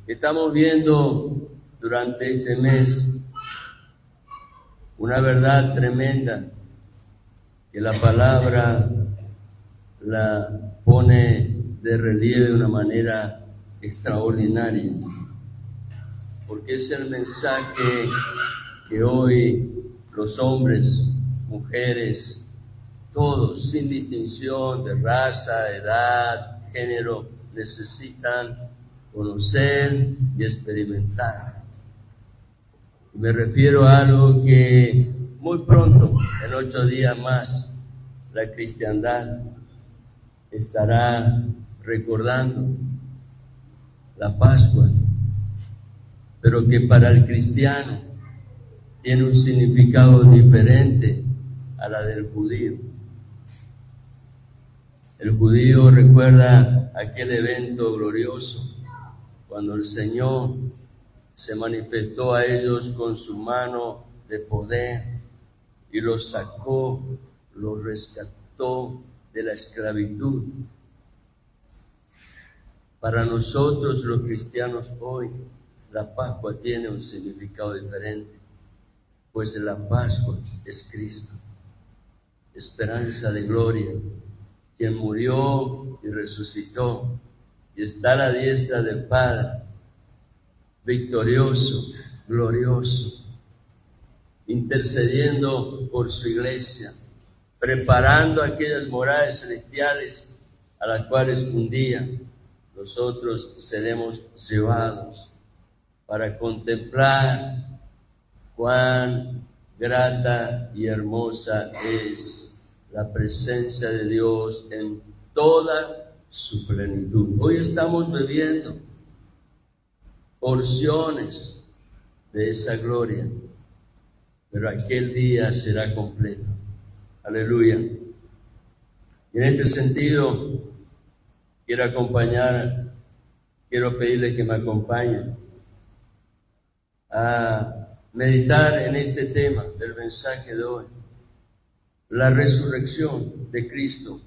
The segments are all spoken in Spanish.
Estamos viendo durante este mes una verdad tremenda que la palabra la pone de relieve de una manera extraordinaria, porque es el mensaje que hoy los hombres, mujeres, todos, sin distinción de raza, edad, género, necesitan conocer y experimentar. Me refiero a algo que muy pronto, en 8 días más, la cristiandad estará recordando la Pascua, pero que para el cristiano tiene un significado diferente a la del judío. El judío recuerda aquel evento glorioso cuando el Señor se manifestó a ellos con su mano de poder y los sacó, los rescató de la esclavitud. Para nosotros los cristianos hoy, la Pascua tiene un significado diferente, pues la Pascua es Cristo, esperanza de gloria, quien murió y resucitó y está a la diestra del Padre, victorioso, glorioso, intercediendo por su iglesia, preparando aquellas moradas celestiales a las cuales un día nosotros seremos llevados para contemplar cuán grata y hermosa es la presencia de Dios en toda su plenitud. Hoy estamos bebiendo porciones de esa gloria, pero aquel día será completo. Aleluya. Y en este sentido, quiero pedirle que me acompañen a meditar en este tema del mensaje de hoy. La resurrección de Cristo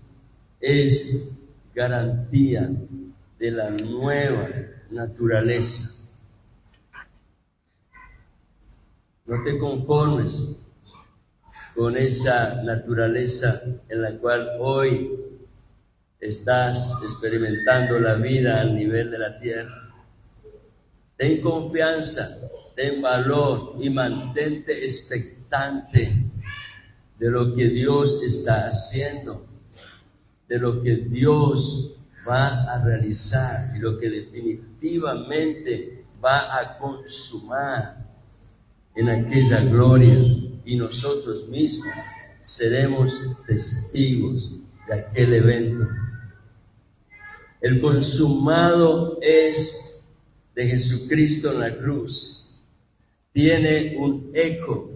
es garantía de la nueva naturaleza. No te conformes con esa naturaleza en la cual hoy estás experimentando la vida al nivel de la tierra. Ten confianza, ten valor y mantente expectante de lo que Dios está haciendo, de lo que Dios va a realizar y lo que definitivamente va a consumar en aquella gloria, y nosotros mismos seremos testigos de aquel evento. El consumado es de Jesucristo en la cruz. Tiene un eco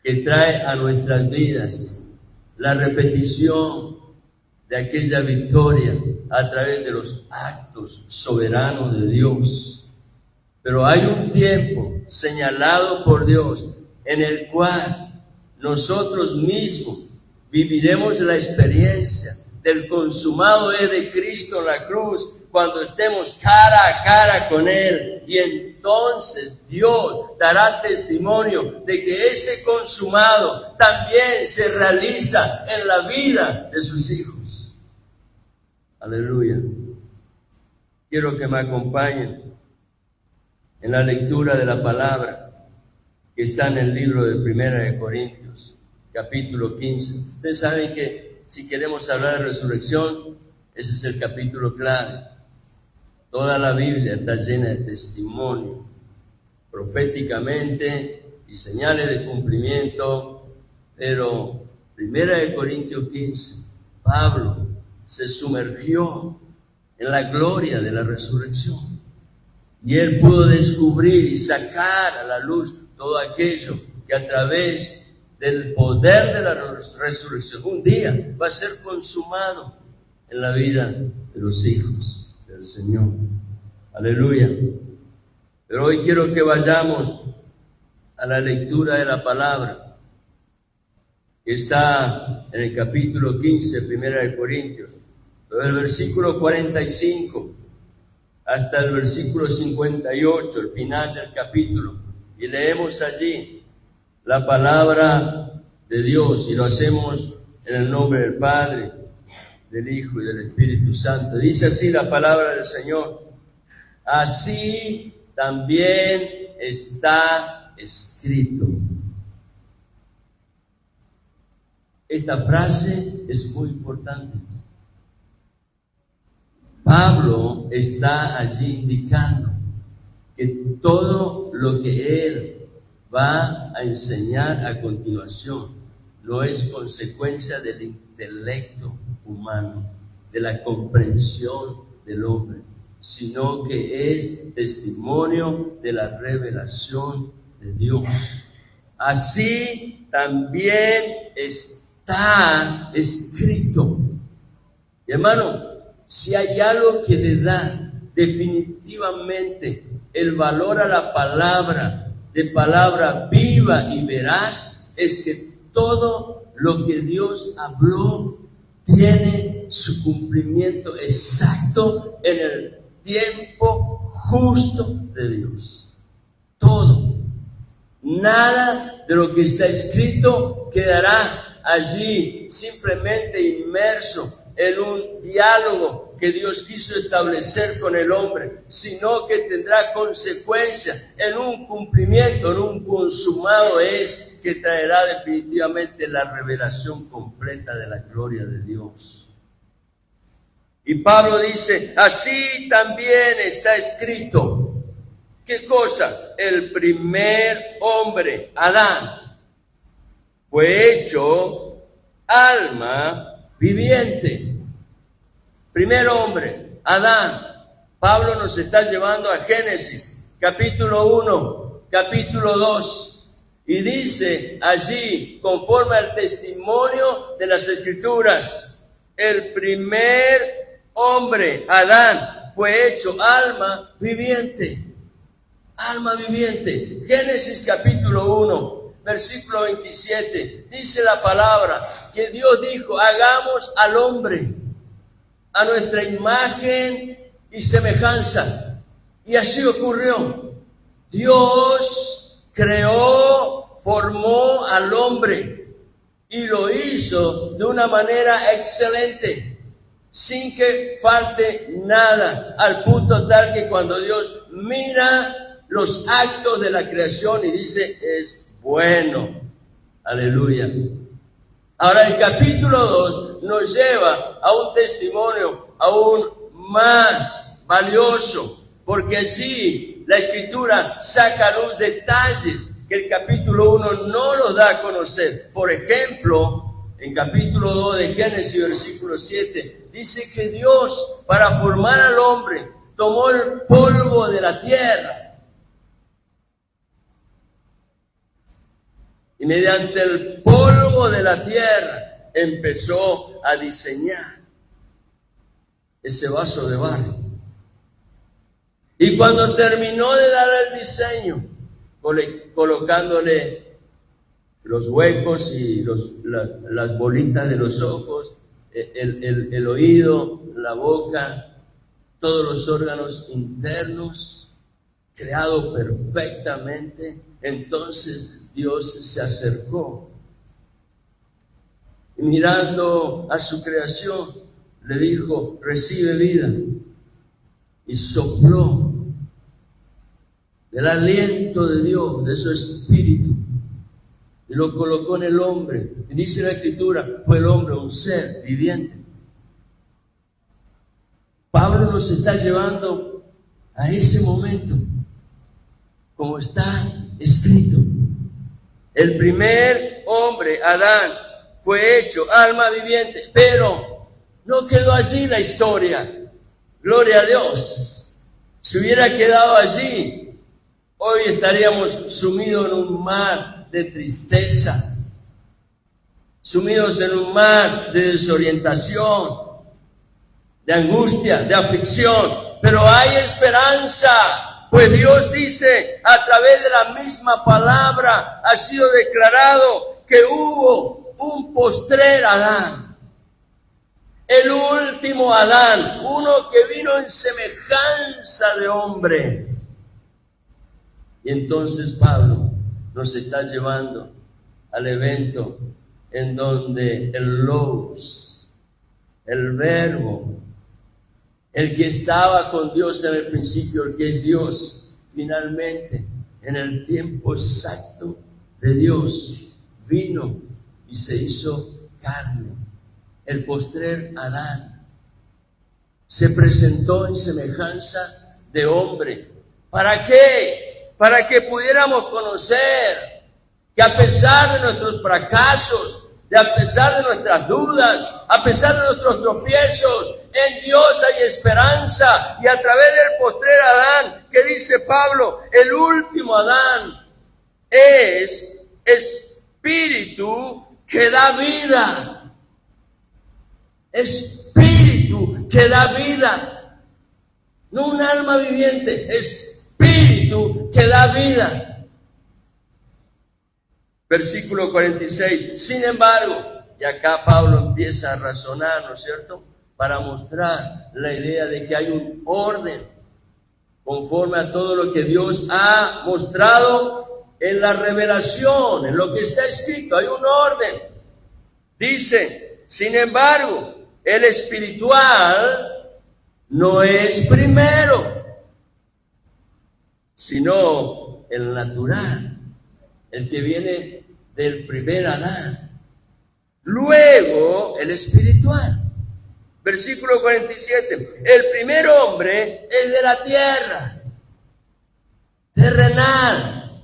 que trae a nuestras vidas la repetición de aquella victoria a través de los actos soberanos de Dios. Pero hay un tiempo señalado por Dios en el cual nosotros mismos viviremos la experiencia del consumado es de Cristo en la cruz, cuando estemos cara a cara con Él, y entonces Dios dará testimonio de que ese consumado también se realiza en la vida de sus hijos. Aleluya. Quiero que me acompañen en la lectura de la palabra que está en el libro de Primera de Corintios, capítulo 15. Ustedes saben que si queremos hablar de resurrección, ese es el capítulo clave. Toda la Biblia está llena de testimonio, proféticamente y señales de cumplimiento, pero Primera de Corintios 15, Pablo se sumergió en la gloria de la resurrección. Y él pudo descubrir y sacar a la luz todo aquello que a través del poder de la resurrección un día va a ser consumado en la vida de los hijos del Señor. Aleluya. Pero hoy quiero que vayamos a la lectura de la palabra que está en el capítulo 15, Primera de Corintios, del versículo 45 hasta el versículo 58, el final del capítulo, y leemos allí la palabra de Dios, y lo hacemos en el nombre del Padre, del Hijo y del Espíritu Santo. Dice así la palabra del Señor: así también está escrito. Esta frase es muy importante. Pablo está allí indicando que todo lo que él va a enseñar a continuación no es consecuencia del intelecto humano, de la comprensión del hombre, sino que es testimonio de la revelación de Dios. Así también está escrito. Y hermano, si hay algo que le da definitivamente el valor a la palabra, de palabra viva y veraz, es que todo lo que Dios habló tiene su cumplimiento exacto en el tiempo justo de Dios. Todo. Nada de lo que está escrito quedará allí simplemente inmerso en un diálogo que Dios quiso establecer con el hombre, sino que tendrá consecuencia en un cumplimiento, en un consumado es, que traerá definitivamente la revelación completa de la gloria de Dios. Y Pablo dice, así también está escrito. ¿Qué cosa? El primer hombre, Adán, fue hecho alma viviente. Primer hombre, Adán. Pablo nos está llevando a Génesis, capítulo 1, capítulo 2. Y dice allí, conforme al testimonio de las Escrituras, el primer hombre, Adán, fue hecho alma viviente. Alma viviente. Génesis capítulo 1, versículo 27, dice la palabra que Dios dijo, hagamos al hombre a nuestra imagen y semejanza. Y así ocurrió. Dios creó, formó al hombre y lo hizo de una manera excelente, sin que falte nada, al punto tal que cuando Dios mira los actos de la creación y dice, es bueno. Aleluya. Ahora el capítulo 2 nos lleva a un testimonio aún más valioso, porque allí la Escritura saca a luz detalles que el capítulo 1 no los da a conocer. Por ejemplo, en capítulo 2 de Génesis, versículo 7, dice que Dios, para formar al hombre, tomó el polvo de la tierra y mediante el polvo de la tierra empezó a diseñar ese vaso de barro. Y cuando terminó de dar el diseño, colocándole los huecos y las bolitas de los ojos, el oído, la boca, todos los órganos internos, creado perfectamente, entonces Dios se acercó y mirando a su creación le dijo, recibe vida, y sopló del aliento de Dios, de su espíritu, y lo colocó en el hombre. Y dice la Escritura, fue el hombre un ser viviente. Pablo nos está llevando a ese momento, como está escrito. El primer hombre, Adán, fue hecho alma viviente, pero no quedó allí la historia. Gloria a Dios. Si hubiera quedado allí, hoy estaríamos sumidos en un mar de tristeza, sumidos en un mar de desorientación, de angustia, de aflicción. Pero hay esperanza, pues Dios dice, a través de la misma palabra ha sido declarado que hubo un postrer Adán. el último Adán, uno que vino en semejanza de hombre. Y entonces Pablo nos está llevando al evento en donde el Logos, el Verbo, el que estaba con Dios en el principio, el que es Dios, finalmente, en el tiempo exacto de Dios, vino y se hizo carne. El postrer Adán se presentó en semejanza de hombre. ¿Para qué? Para que pudiéramos conocer que a pesar de nuestros fracasos, a pesar de nuestras dudas, a pesar de nuestros tropiezos, en Dios hay esperanza. Y a través del postrer Adán, que dice Pablo, el último Adán es espíritu que da vida. Espíritu que da vida. No un alma viviente, espíritu que da vida. Versículo 46. Sin embargo, y acá Pablo empieza a razonar, ¿no es cierto?, para mostrar la idea de que hay un orden conforme a todo lo que Dios ha mostrado en la revelación, en lo que está escrito. Hay un orden. Dice, sin embargo, el espiritual no es primero, sino el natural, el que viene del primer Adán. Luego, el espiritual. Versículo 47. El primer hombre es de la tierra, terrenal.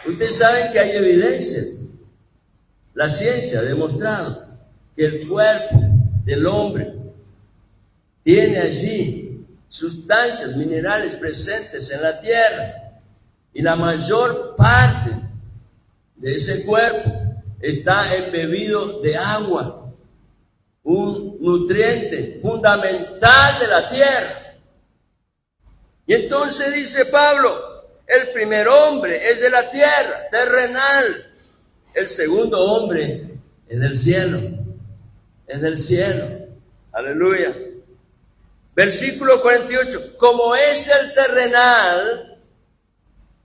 Ustedes saben que hay evidencias. La ciencia ha demostrado que el cuerpo del hombre tiene allí sustancias minerales presentes en la tierra, y la mayor parte de ese cuerpo está embebido de agua, un nutriente fundamental de la tierra. Y entonces dice Pablo, el primer hombre es de la tierra, terrenal. El segundo hombre es del cielo, es del cielo. Aleluya. Versículo 48. Como es el terrenal,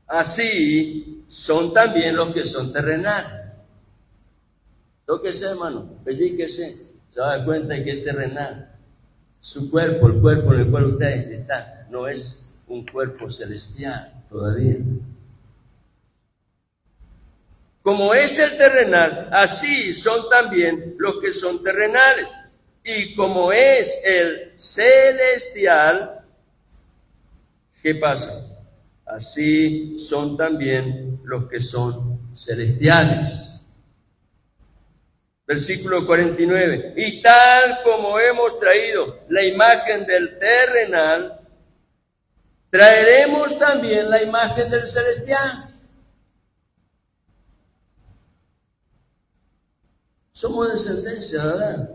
así son también los que son terrenales. Tóquese, hermano, pellíquese. Se va a dar cuenta de que es terrenal. Su cuerpo, el cuerpo en el cual usted está, no es un cuerpo celestial todavía. Como es el terrenal, así son también los que son terrenales. Y como es el celestial, ¿qué pasa? Así son también los que son celestiales. Versículo 49. Y tal como hemos traído la imagen del terrenal, traeremos también la imagen del celestial. Somos descendencia, ¿verdad?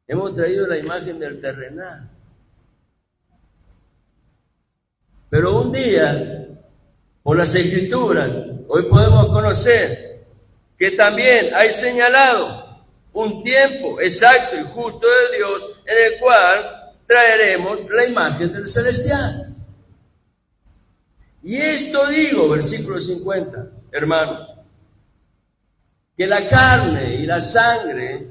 Hemos traído la imagen del terrenal. Pero un día, por las Escrituras, hoy podemos conocer que también hay señalado un tiempo exacto y justo de Dios en el cual traeremos la imagen del celestial. Y esto digo, versículo 50, hermanos, que la carne y la sangre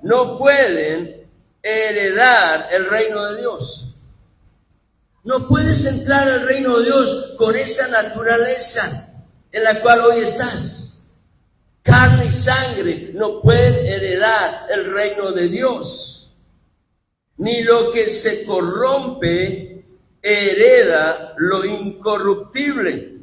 no pueden heredar el reino de Dios. No puedes entrar al reino de Dios con esa naturaleza en la cual hoy estás. Carne y sangre no pueden heredar el reino de Dios. Ni lo que se corrompe hereda lo incorruptible.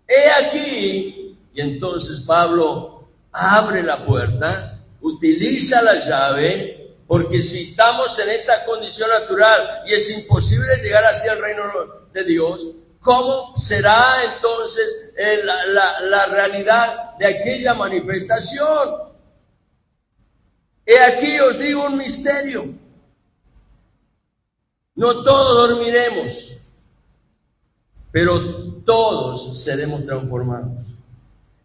He aquí, y entonces Pablo abre la puerta, utiliza la llave, porque si estamos en esta condición natural y es imposible llegar hacia el reino de Dios, ¿cómo será entonces la realidad de aquella manifestación? He aquí os digo un misterio. No todos dormiremos, pero todos seremos transformados.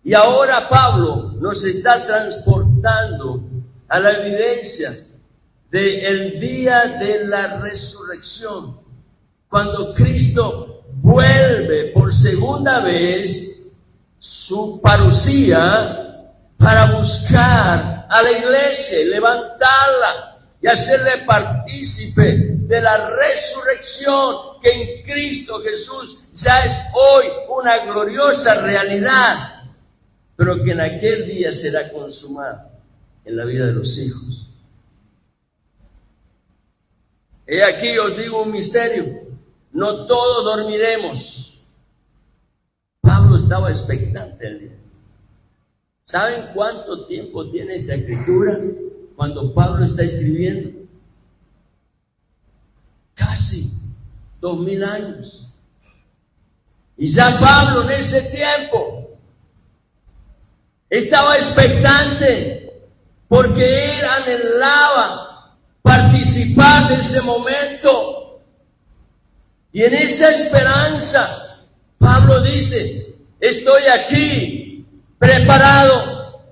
Y ahora Pablo nos está transportando a la evidencia del día de la resurrección, cuando Cristo vuelve por segunda vez su parusía para buscar a la iglesia y levantarla y hacerle partícipe de la resurrección que en Cristo Jesús ya es hoy una gloriosa realidad, pero que en aquel día será consumada en la vida de los hijos. He aquí os digo un misterio: no todos dormiremos. Pablo estaba expectante al día. ¿Saben cuánto tiempo tiene esta escritura cuando Pablo está escribiendo? Casi 2000 años. Y ya Pablo en ese tiempo estaba expectante, porque él anhelaba participar de ese momento. Y en esa esperanza, Pablo dice: estoy aquí preparado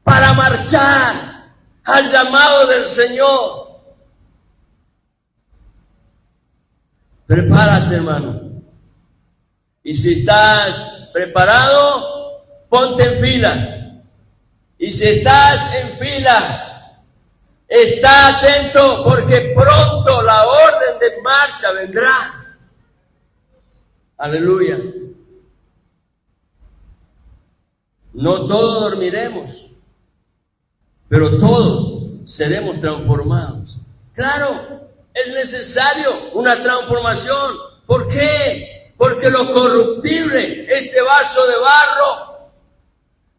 para marchar al llamado del Señor. Prepárate, hermano. Y si estás preparado, ponte en fila. Y si estás en fila, está atento, porque pronto la orden de marcha vendrá. Aleluya. No todos dormiremos, pero todos seremos transformados. Claro, es necesario una transformación. ¿Por qué? Porque lo corruptible, este vaso de barro,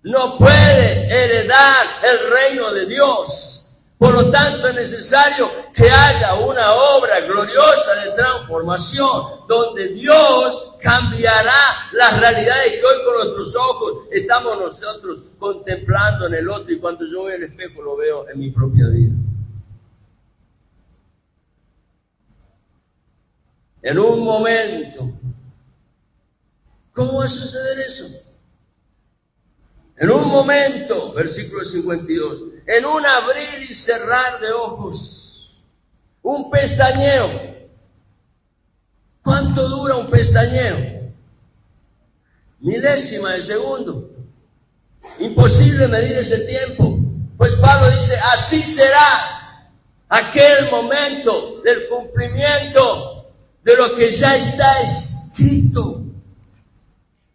no puede heredar el reino de Dios. Por lo tanto, es necesario que haya una obra gloriosa de transformación, donde Dios cambiará las realidades que hoy con nuestros ojos estamos nosotros contemplando en el otro, y cuando yo veo el espejo lo veo en mi propia vida. En un momento, ¿cómo va a suceder eso? En un momento, versículo 52, en un abrir y cerrar de ojos, un pestañeo. ¿Cuánto dura un pestañeo? Milésima de segundo. Imposible medir ese tiempo. Pues Pablo dice: así será aquel momento del cumplimiento de lo que ya está escrito.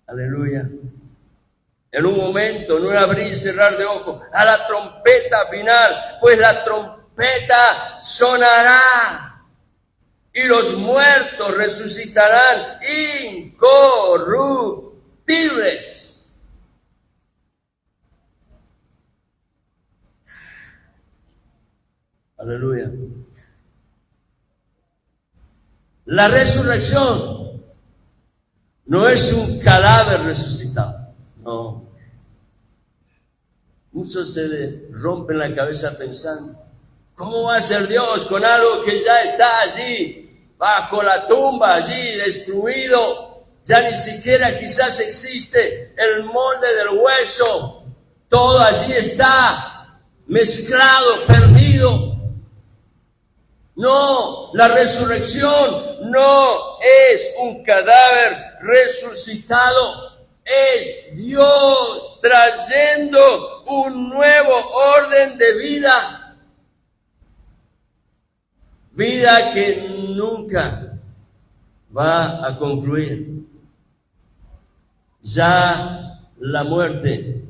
Aleluya. En un momento, en un abrir y cerrar de ojos, a la trompeta final, pues la trompeta sonará y los muertos resucitarán incorruptibles. Aleluya. La resurrección no es un cadáver resucitado. No. Muchos se le rompen la cabeza pensando: ¿cómo va a ser Dios con algo que ya está allí, bajo la tumba, allí destruido? Ya ni siquiera quizás existe el molde del hueso. Todo allí está mezclado, perdido. No, la resurrección no es un cadáver resucitado. Es Dios trayendo un nuevo orden de vida. Vida que nunca va a concluir. Ya la muerte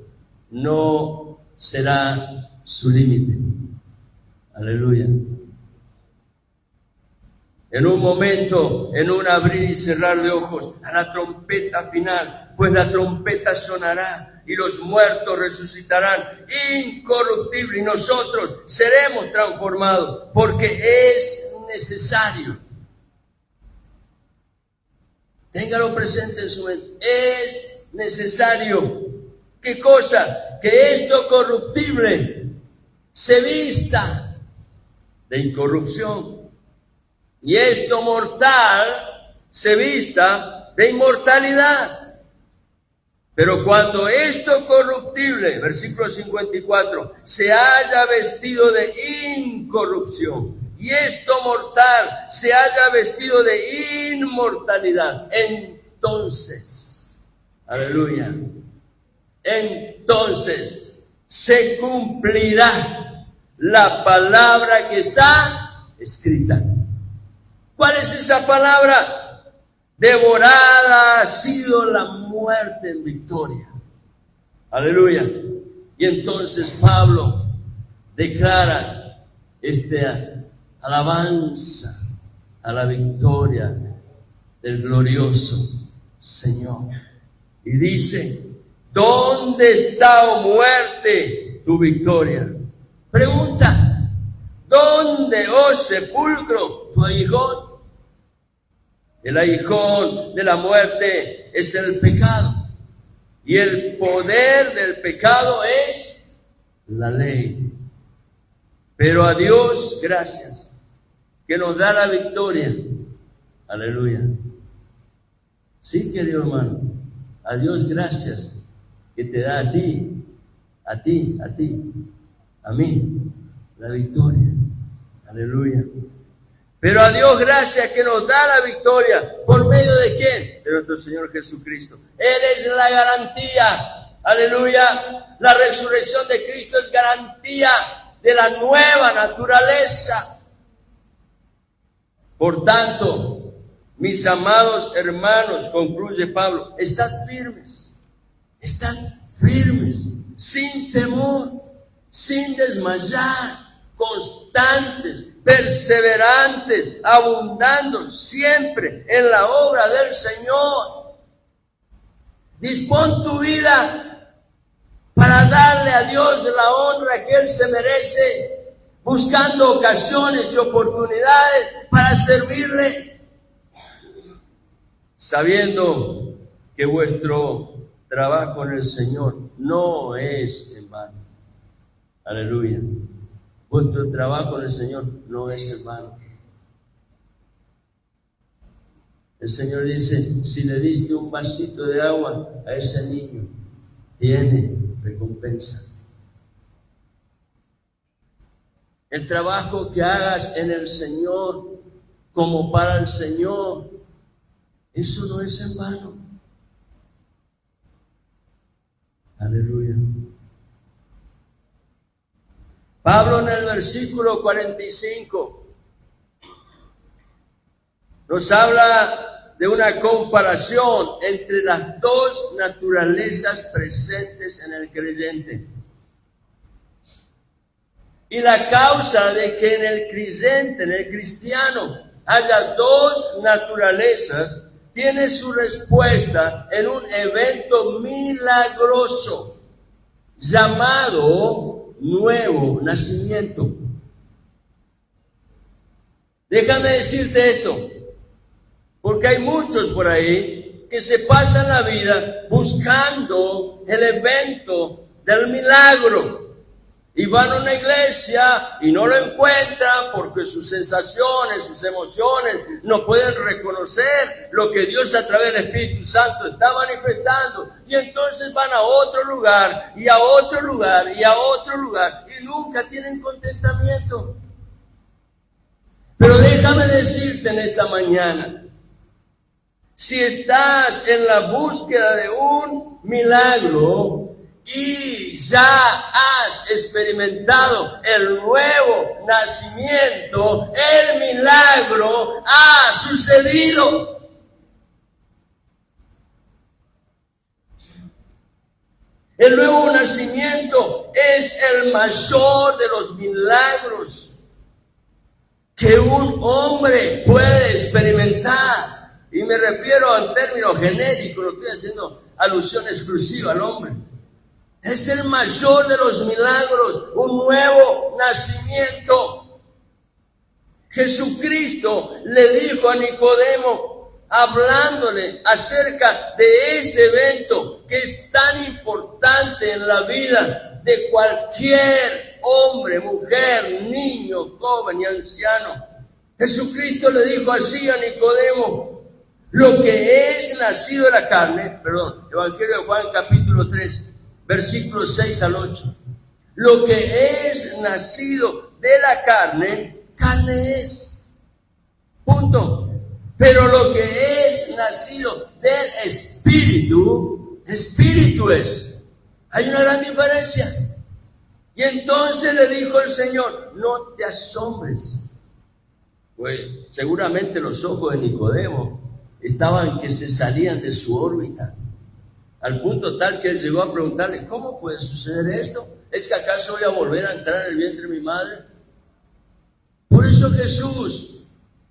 no será su límite. Aleluya. En un momento, en un abrir y cerrar de ojos, a la trompeta final, pues la trompeta sonará y los muertos resucitarán incorruptibles, y nosotros seremos transformados, porque es necesario. Téngalo presente en su mente. Es necesario. ¿Qué cosa? Que esto corruptible se vista de incorrupción. Y esto mortal se vista de inmortalidad. Pero cuando esto corruptible, versículo 54, se haya vestido de incorrupción, y esto mortal se haya vestido de inmortalidad, entonces, aleluya, entonces se cumplirá la palabra que está escrita. ¿Cuál es esa palabra? Devorada ha sido la muerte en victoria. Aleluya. Y entonces Pablo declara esta alabanza a la victoria del glorioso Señor. Y dice, ¿dónde está, oh muerte, tu victoria? Pregunta, ¿dónde, oh sepulcro, tu aguijón? El aguijón de la muerte es el pecado. Y el poder del pecado es la ley. Pero a Dios gracias, que nos da la victoria. Aleluya. Sí, querido hermano. A Dios gracias, que te da a ti, a mí, la victoria. Aleluya. Pero a Dios gracias que nos da la victoria. ¿Por medio de quién? De nuestro Señor Jesucristo. Él es la garantía. Aleluya. La resurrección de Cristo es garantía de la nueva naturaleza. Por tanto, mis amados hermanos, concluye Pablo, estad firmes, sin temor, sin desmayar, constantes, perseverantes, abundando siempre en la obra del Señor. Dispón tu vida para darle a Dios la honra que Él se merece, buscando ocasiones y oportunidades para servirle, sabiendo que vuestro trabajo en el Señor no es en vano. Aleluya. Vuestro trabajo en el Señor no es en vano. El Señor dice, si le diste un vasito de agua a ese niño, tiene recompensa. El trabajo que hagas en el Señor, como para el Señor, eso no es en vano. Aleluya. Pablo en el versículo 45 nos habla de una comparación entre las dos naturalezas presentes en el creyente. Y la causa de que en el creyente, en el cristiano, haya dos naturalezas, tiene su respuesta en un evento milagroso llamado nuevo nacimiento. Déjame decirte esto, porque hay muchos por ahí que se pasan la vida buscando el evento del milagro. Y van a una iglesia y no lo encuentran porque sus sensaciones, sus emociones no pueden reconocer lo que Dios a través del Espíritu Santo está manifestando. Y entonces van a otro lugar y a otro lugar y a otro lugar y nunca tienen contentamiento. Pero déjame decirte en esta mañana, si estás en la búsqueda de un milagro, y ya has experimentado el nuevo nacimiento, el milagro ha sucedido. El nuevo nacimiento es el mayor de los milagros que un hombre puede experimentar. Y me refiero en términos genéricos, no estoy haciendo alusión exclusiva al hombre. Es el mayor de los milagros, un nuevo nacimiento. Jesucristo le dijo a Nicodemo, hablándole acerca de este evento que es tan importante en la vida de cualquier hombre, mujer, niño, joven y anciano. Jesucristo le dijo así a Nicodemo, Lo que es nacido de la carne, Evangelio de Juan capítulo 3, versículos 6 al 8. Lo que es nacido de la carne, carne es. Punto. Pero lo que es nacido del Espíritu, Espíritu es. Hay una gran diferencia. Y entonces le dijo el Señor, no te asombres. Pues seguramente los ojos de Nicodemo estaban que se salían de su órbita, al punto tal que él llegó a preguntarle, ¿cómo puede suceder esto? ¿Es que acaso voy a volver a entrar en el vientre de mi madre? Por eso Jesús,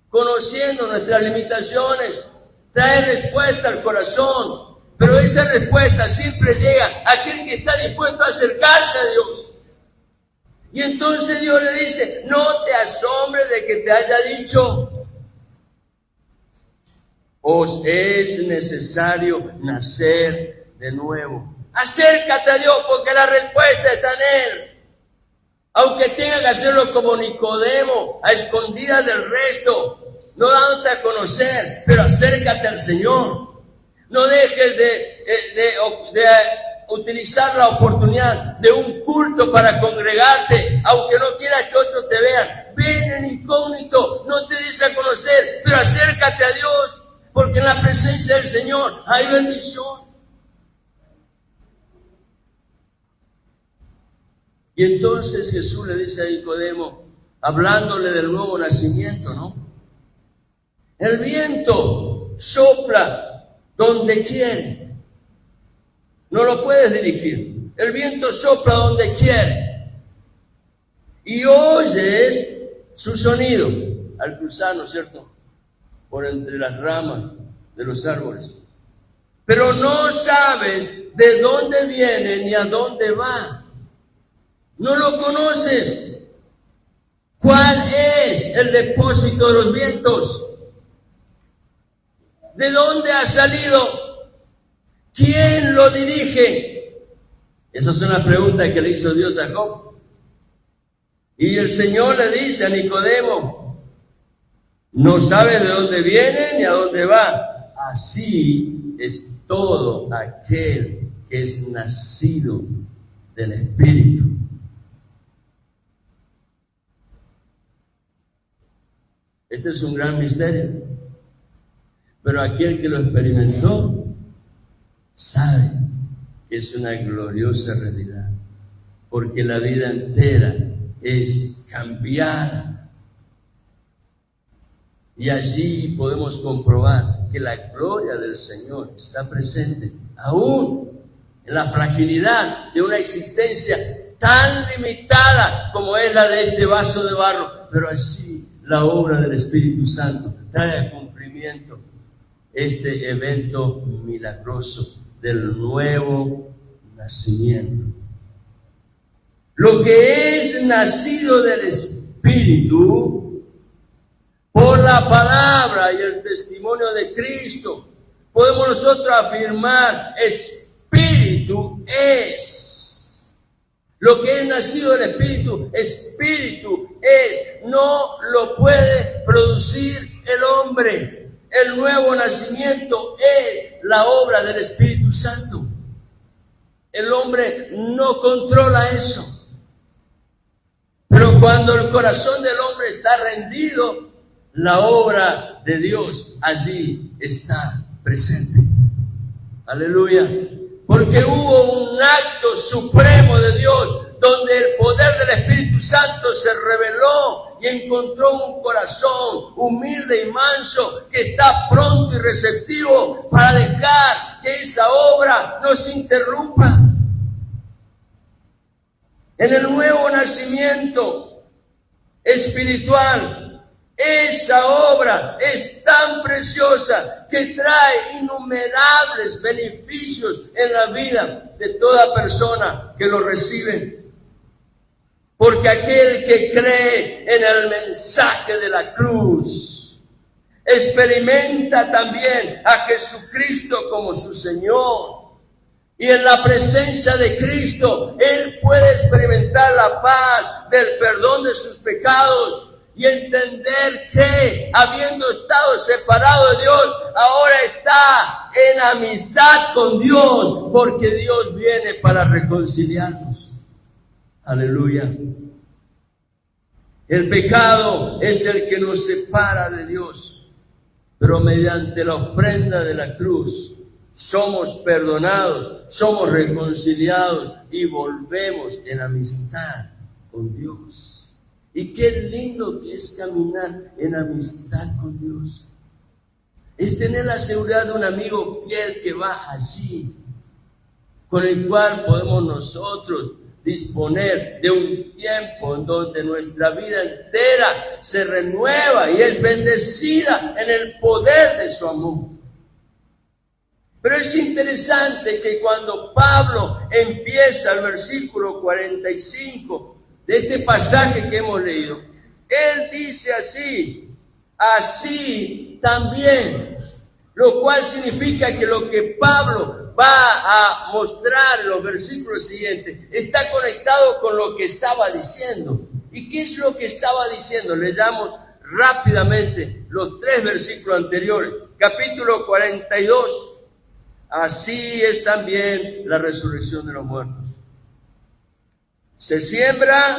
conociendo nuestras limitaciones, trae respuesta al corazón, pero esa respuesta siempre llega a aquel que está dispuesto a acercarse a Dios. Y entonces Dios le dice, no te asombres de que te haya dicho, os es necesario nacer de nuevo. Acércate a Dios porque la respuesta está en Él. Aunque tenga que hacerlo como Nicodemo, a escondidas del resto, no dándote a conocer, pero acércate al Señor. No dejes de utilizar la oportunidad de un culto para congregarte, aunque no quieras que otros te vean. Ven en incógnito, no te des a conocer, pero acércate a Dios. Porque en la presencia del Señor hay bendición. Y entonces Jesús le dice a Nicodemo, hablándole del nuevo nacimiento, ¿no? El viento sopla donde quiere. No lo puedes dirigir. El viento sopla donde quiere. Y oyes su sonido al cruzar, ¿no es cierto?, por entre las ramas de los árboles. Pero no sabes de dónde viene ni a dónde va. No lo conoces. ¿Cuál es el depósito de los vientos? ¿De dónde ha salido? ¿Quién lo dirige? Esas son las preguntas que le hizo Dios a Job. Y el Señor le dice a Nicodemo, no sabes de dónde viene ni a dónde va. Así es todo aquel que es nacido del Espíritu. Este es un gran misterio. Pero aquel que lo experimentó sabe que es una gloriosa realidad. Porque la vida entera es cambiada. Y allí podemos comprobar que la gloria del Señor está presente aún en la fragilidad de una existencia tan limitada como es la de este vaso de barro. Pero allí la obra del Espíritu Santo trae a cumplimiento este evento milagroso del nuevo nacimiento. Lo que es nacido del Espíritu, por la palabra y el testimonio de Cristo, podemos nosotros afirmar, Espíritu es. Lo que es nacido del Espíritu, Espíritu es. No lo puede producir el hombre. El nuevo nacimiento es la obra del Espíritu Santo. El hombre no controla eso. Pero cuando el corazón del hombre está rendido, la obra de Dios allí está presente. Aleluya. Porque hubo un acto supremo de Dios donde el poder del Espíritu Santo se reveló y encontró un corazón humilde y manso que está pronto y receptivo para dejar que esa obra no se interrumpa. En el nuevo nacimiento espiritual, esa obra es tan preciosa que trae innumerables beneficios en la vida de toda persona que lo recibe. Porque aquel que cree en el mensaje de la cruz experimenta también a Jesucristo como su Señor. Y en la presencia de Cristo, Él puede experimentar la paz del perdón de sus pecados y entender que, habiendo estado separado de Dios, ahora está en amistad con Dios, porque Dios viene para reconciliarnos. Aleluya. El pecado es el que nos separa de Dios, pero mediante la ofrenda de la cruz somos perdonados, somos reconciliados y volvemos en amistad con Dios. Y qué lindo que es caminar en amistad con Dios. Es tener la seguridad de un amigo fiel que va allí, con el cual podemos nosotros disponer de un tiempo en donde nuestra vida entera se renueva y es bendecida en el poder de su amor. Pero es interesante que cuando Pablo empieza el versículo 45 de este pasaje que hemos leído, él dice así también, lo cual significa que lo que Pablo va a mostrar en los versículos siguientes está conectado con lo que estaba diciendo. ¿Y qué es lo que estaba diciendo? Leamos rápidamente los 3 versículos anteriores. Capítulo 42. Así es también la resurrección de los muertos. Se siembra,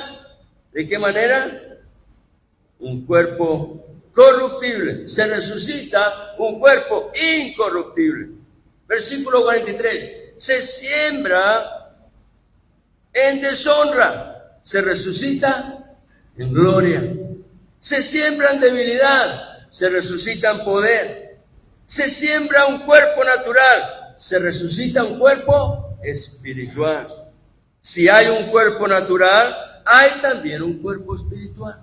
¿de qué manera? Un cuerpo corruptible. Se resucita un cuerpo incorruptible. Versículo 43. Se siembra en deshonra. Se resucita en gloria. Se siembra en debilidad. Se resucita en poder. Se siembra un cuerpo natural. Se resucita un cuerpo espiritual. Si hay un cuerpo natural, hay también un cuerpo espiritual.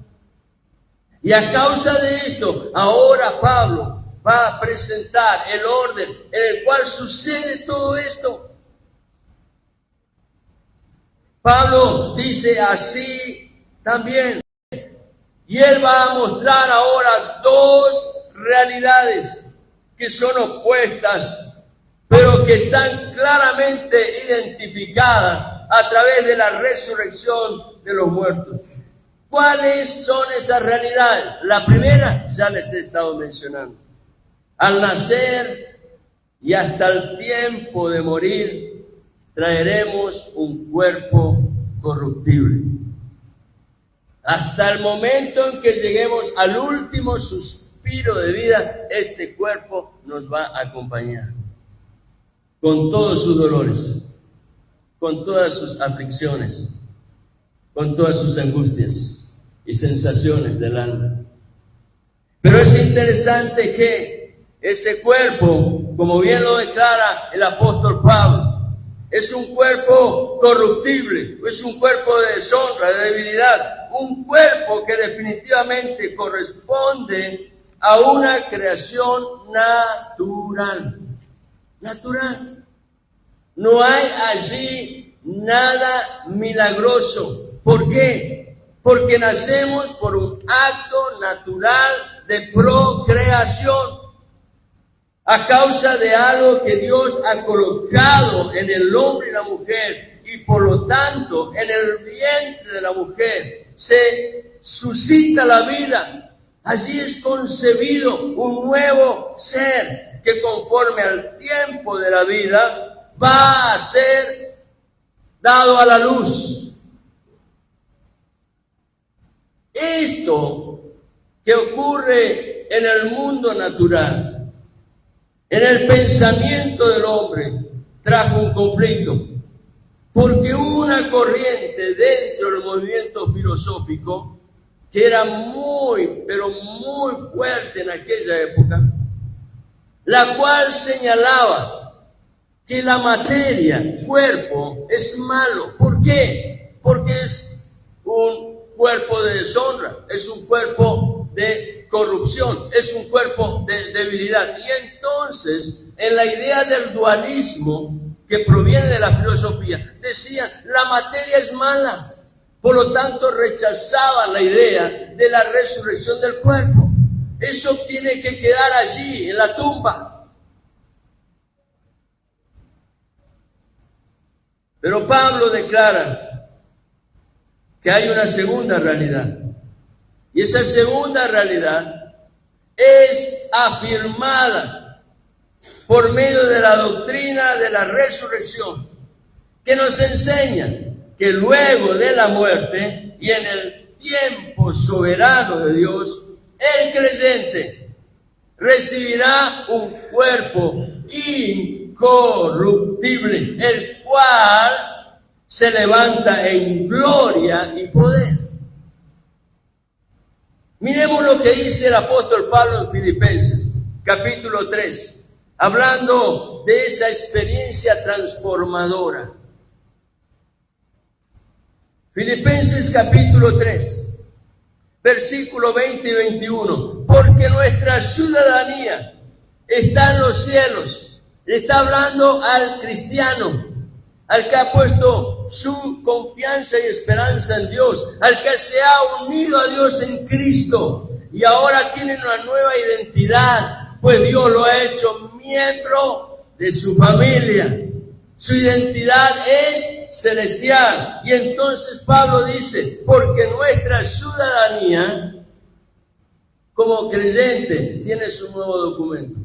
Y a causa de esto, ahora Pablo va a presentar el orden en el cual sucede todo esto. Pablo dice así también. Y él va a mostrar ahora 2 realidades que son opuestas, pero que están claramente identificadas a través de la resurrección de los muertos. ¿Cuáles son esas realidades? La primera ya les he estado mencionando. Al nacer y hasta el tiempo de morir, traeremos un cuerpo corruptible. Hasta el momento en que lleguemos al último suspiro de vida, este cuerpo nos va a acompañar. Con todos sus dolores, con todas sus aflicciones, con todas sus angustias y sensaciones del alma. Pero es interesante que ese cuerpo, como bien lo declara el apóstol Pablo, es un cuerpo corruptible, es un cuerpo de deshonra, de debilidad, un cuerpo que definitivamente corresponde a una creación natural. Natural. No hay allí nada milagroso. ¿Por qué? Porque nacemos por un acto natural de procreación. A causa de algo que Dios ha colocado en el hombre y la mujer, y por lo tanto en el vientre de la mujer se suscita la vida. Allí es concebido un nuevo ser que conforme al tiempo de la vida va a ser dado a la luz. Esto que ocurre en el mundo natural, en el pensamiento del hombre, trajo un conflicto, porque hubo una corriente dentro del movimiento filosófico que era muy, pero muy fuerte en aquella época, la cual señalaba que la materia, cuerpo, es malo. ¿Por qué? Porque es un cuerpo de deshonra, es un cuerpo de corrupción, es un cuerpo de debilidad. Y entonces, en la idea del dualismo que proviene de la filosofía, decían, la materia es mala. Por lo tanto, rechazaban la idea de la resurrección del cuerpo. Eso tiene que quedar allí, en la tumba. Pero Pablo declara que hay una segunda realidad. Y esa segunda realidad es afirmada por medio de la doctrina de la resurrección, que nos enseña que luego de la muerte y en el tiempo soberano de Dios, el creyente recibirá un cuerpo incorruptible, el cual se levanta en gloria y poder. Miremos lo que dice el apóstol Pablo en Filipenses, capítulo 3, hablando de esa experiencia transformadora. Filipenses capítulo 3, versículo 20 y 21. Porque nuestra ciudadanía está en los cielos. Le está hablando al cristiano, al que ha puesto su confianza y esperanza en Dios, al que se ha unido a Dios en Cristo y ahora tiene una nueva identidad, pues Dios lo ha hecho miembro de su familia. Su identidad es celestial. Y entonces Pablo dice, porque nuestra ciudadanía como creyente tiene su nuevo documento.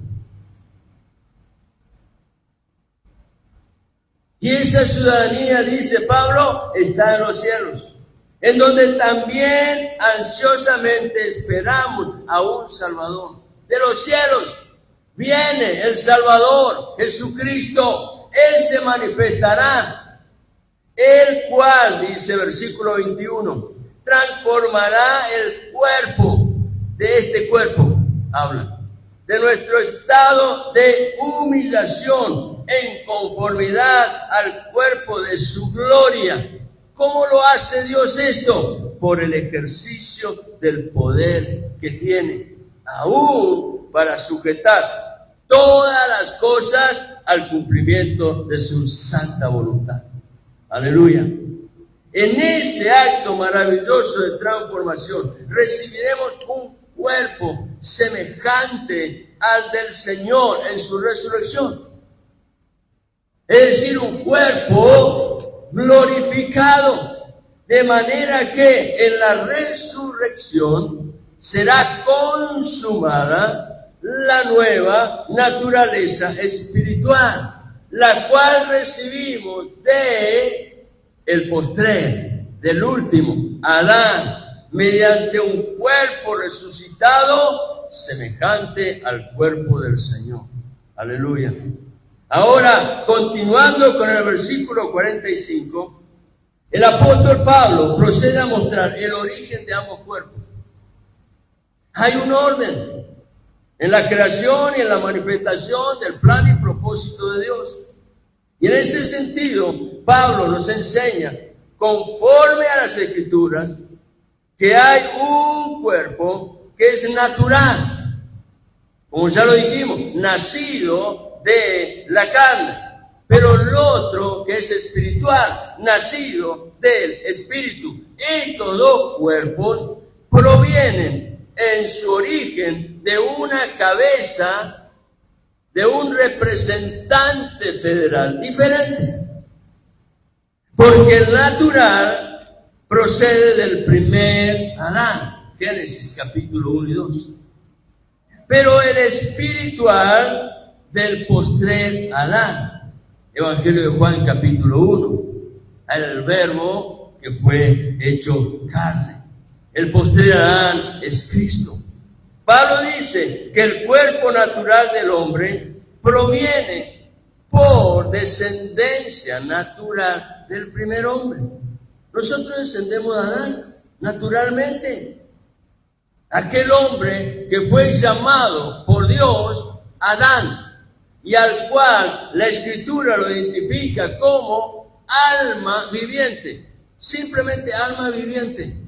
Y esa ciudadanía, dice Pablo, está en los cielos, en donde también ansiosamente esperamos a un Salvador. De los cielos viene el Salvador, Jesucristo. Él se manifestará, el cual, dice versículo 21, transformará el cuerpo, de este cuerpo, habla, de nuestro estado de humillación en conformidad al cuerpo de su gloria. ¿Cómo lo hace Dios esto? Por el ejercicio del poder que tiene, aún para sujetar todas las cosas al cumplimiento de su santa voluntad. Aleluya. En ese acto maravilloso de transformación recibiremos un cuerpo semejante al del Señor en su resurrección. Es decir, un cuerpo glorificado, de manera que en la resurrección será consumada la nueva naturaleza espiritual, la cual recibimos de el postrer, del último, Adán, mediante un cuerpo resucitado semejante al cuerpo del Señor. Aleluya. Ahora, continuando con el versículo 45, el apóstol Pablo procede a mostrar el origen de ambos cuerpos. Hay un orden en la creación y en la manifestación del plan y propósito de Dios. Y en ese sentido, Pablo nos enseña, conforme a las Escrituras, que hay un cuerpo que es natural, como ya lo dijimos, nacido de la carne, pero el otro que es espiritual, nacido del Espíritu. Estos dos cuerpos provienen en su origen de una cabeza, de un representante federal diferente. Porque el natural procede del primer Adán, Génesis capítulo 1 y 2. Pero el espiritual del postrer Adán, Evangelio de Juan capítulo 1, el verbo que fue hecho carne. El postrer Adán es Cristo. Pablo dice que el cuerpo natural del hombre proviene por descendencia natural del primer hombre. Nosotros descendemos de Adán naturalmente. Aquel hombre que fue llamado por Dios Adán, y al cual la Escritura lo identifica como alma viviente, simplemente alma viviente.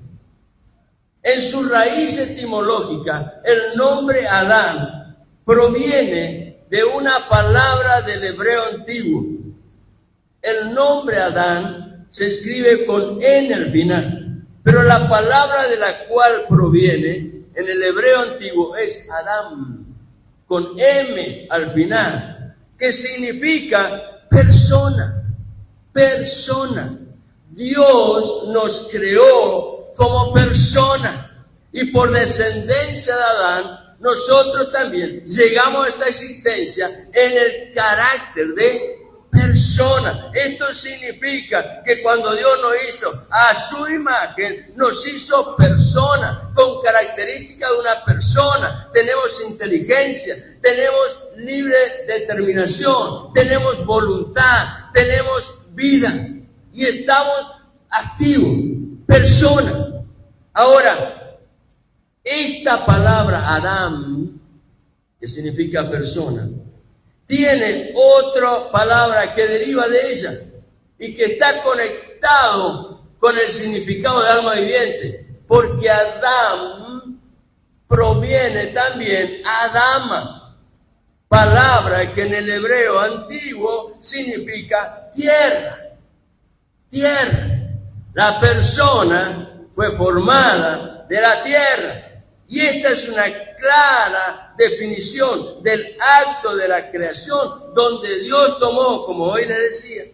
En su raíz etimológica, el nombre Adán proviene de una palabra del hebreo antiguo. El nombre Adán se escribe con N al final, pero la palabra de la cual proviene en el hebreo antiguo es Adam, con M al final, que significa persona, persona. Dios nos creó como persona. Y por descendencia de Adán, nosotros también llegamos a esta existencia en el carácter de persona. Esto significa que cuando Dios nos hizo a su imagen, nos hizo persona, con características de una persona. Tenemos inteligencia, tenemos libre determinación, tenemos voluntad, tenemos vida y estamos activos, persona. Ahora, esta palabra Adán, que significa persona, tiene otra palabra que deriva de ella y que está conectado con el significado de alma viviente, porque Adán proviene también Adama, palabra que en el hebreo antiguo significa tierra, tierra. La persona fue formada de la tierra. Y esta es una clara definición del acto de la creación, donde Dios tomó, como hoy le decía,